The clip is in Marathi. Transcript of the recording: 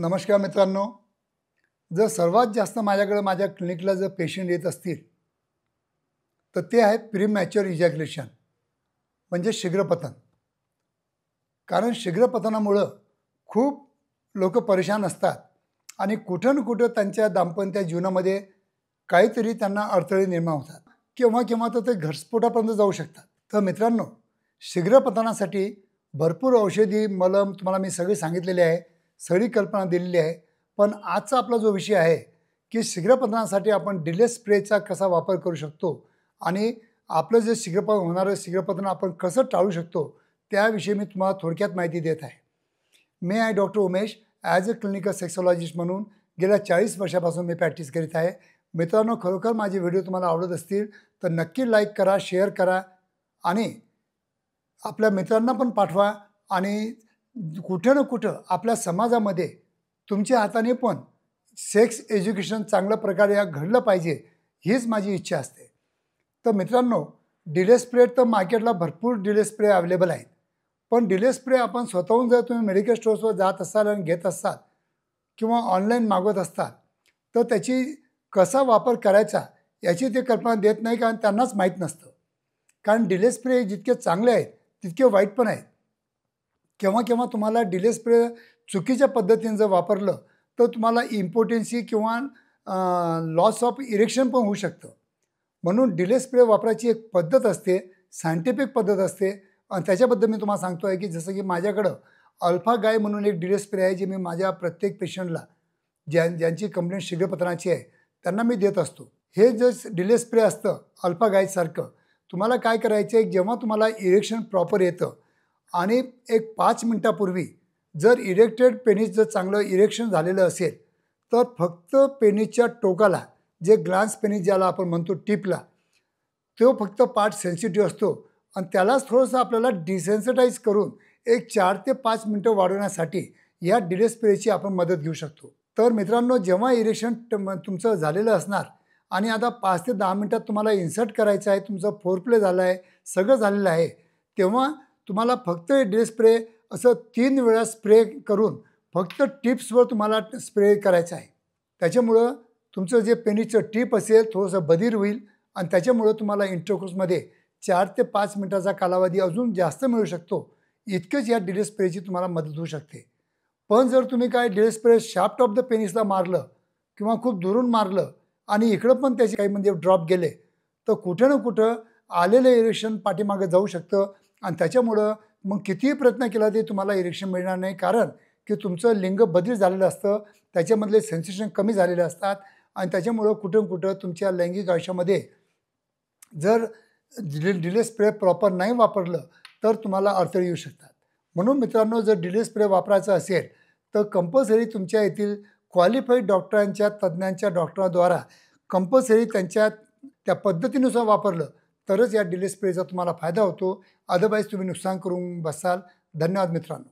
नमस्कार मित्रांनो. जर सर्वात जास्त माझ्याकडे माझ्या क्लिनिकला जर पेशंट येत असतील तर ते आहे प्रीमॅच्युअर इजॅक्युलेशन म्हणजे शीघ्रपतन. कारण शीघ्रपतनामुळं खूप लोक परेशान असतात आणि कुठं ना कुठं त्यांच्या दाम्पत्य जीवनामध्ये काहीतरी त्यांना अडथळे निर्माण होतात. केव्हा केव्हा तर ते घटस्फोटापर्यंत जाऊ शकतात. तर मित्रांनो, शीघ्रपतनासाठी भरपूर औषधी मलम तुम्हाला मी सगळे सांगितलेले आहे, सगळी कल्पना दिलेली आहे. पण आजचा आपला जो विषय आहे की शीघ्रपतनासाठी आपण डिले स्प्रेचा कसा वापर करू शकतो आणि आपलं जे होणारं शीघ्रपतन आपण कसं टाळू शकतो त्याविषयी मी तुम्हाला थोडक्यात माहिती देत आहे. मी आहे doctor Umesh. As a clinical sexologist म्हणून गेल्या 40 वर्षापासून मी प्रॅक्टिस करीत आहे. मित्रांनो, खरोखर माझे व्हिडिओ तुम्हाला आवडत असतील तर नक्की लाईक करा, शेअर करा आणि आपल्या मित्रांना पण पाठवा. आणि कुठं ना कुठं आपल्या समाजामध्ये तुमच्या हाताने पण सेक्स एज्युकेशन चांगल्या प्रकारे घडलं पाहिजे, हीच माझी इच्छा असते. तर मित्रांनो, डिले स्प्रे तर मार्केटला भरपूर डिले स्प्रे अवेलेबल आहेत. पण डिले स्प्रे आपण स्वतःहून जर तुम्ही मेडिकल स्टोर्सवर जात असाल आणि घेत असाल किंवा ऑनलाईन मागवत असतात तर त्याची कसा वापर करायचा याची ते कल्पना देत नाही, कारण त्यांनाच माहीत नसतं. कारण डिले स्प्रे जितके चांगले आहेत तितके वाईट पण आहेत. केव्हा केव्हा तुम्हाला डिले स्प्रे चुकीच्या पद्धतीने जर वापरलं तर तुम्हाला इम्पोर्टन्सी किंवा लॉस ऑफ इरेक्शन पण होऊ शकतं. म्हणून डिले स्प्रे वापरायची एक पद्धत असते, सायंटिफिक पद्धत असते. आणि त्याच्याबद्दल मी तुम्हाला सांगतो आहे की जसं की माझ्याकडं अल्फा गाय म्हणून एक डिले स्प्रे आहे, जे मी माझ्या प्रत्येक पेशंटला ज्यांची कंप्लेंट शीघ्रपतनाची आहे त्यांना मी देत असतो. हे जे डिले स्प्रे असतं अल्फा गायसारखं, तुम्हाला काय करायचं आहे, जेव्हा तुम्हाला इरेक्शन प्रॉपर येतं आणि एक 5 मिनटापूर्वी जर इरेक्टेड पेनिस जर चांगलं इरेक्शन झालेलं असेल तर फक्त पेनिसच्या टोकाला, जे ग्लान्स पेनिस ज्याला आपण म्हणतो टिपला, तो फक्त पार्ट सेन्सिटिव्ह असतो आणि त्यालाच थोडंसं आपल्याला डिसेन्सिटाईज करून एक 4 ते 5 मिनटं वाढवण्यासाठी या डिले स्प्रेची आपण मदत घेऊ शकतो. तर मित्रांनो, जेव्हा इरेक्शन तुमचं झालेलं असणार आणि आता 5 ते 10 मिनटात तुम्हाला इन्सर्ट करायचं आहे, तुमचं फोरप्ले झालं आहे, सगळं झालेलं आहे, तेव्हा तुम्हाला फक्त डिले स्प्रे असं 3 वेळा स्प्रे करून फक्त टिप्सवर तुम्हाला स्प्रे करायचं आहे. त्याच्यामुळं तुमचं जे पेनिसचं टिप असेल थोडंसं बधीर होईल आणि त्याच्यामुळं तुम्हाला इंटरकोर्समध्ये 4 ते 5 मिनटाचा कालावधी अजून जास्त मिळू शकतो. इतकेच या डिले स्प्रेची तुम्हाला मदत होऊ शकते. पण जर तुम्ही काय delay spray shaft of the पेनिसला मारलं किंवा खूप दुरून मारलं आणि इकडं पण त्याचे काही म्हणजे ड्रॉप गेले तर कुठं ना कुठं आलेलं इरेक्शन पाठीमागे जाऊ शकतं आणि त्याच्यामुळं मग कितीही प्रयत्न केला तरी तुम्हाला इरेक्शन मिळणार नाही. कारण की तुमचं लिंग बदल झालेलं असतं, त्याच्यामधले सेन्सेशन कमी झालेले असतात आणि त्याच्यामुळं कुठं कुठं तुमच्या लैंगिक आयुष्यामध्ये जर डिले स्प्रे प्रॉपर नाही वापरलं तर तुम्हाला अडथळे येऊ शकतात. म्हणून मित्रांनो, जर डिले स्प्रे वापरायचा असेल तर कंपल्सरी तुमच्या येथील क्वालिफाईड डॉक्टरांच्या, तज्ज्ञांच्या डॉक्टरांद्वारा कंपल्सरी त्यांच्या त्या पद्धतीनुसार वापरलं तरच या डिले स्प्रेचा तुम्हाला फायदा होतो. अदरवाईज तुम्ही नुकसान करून बसाल. धन्यवाद मित्रांनो.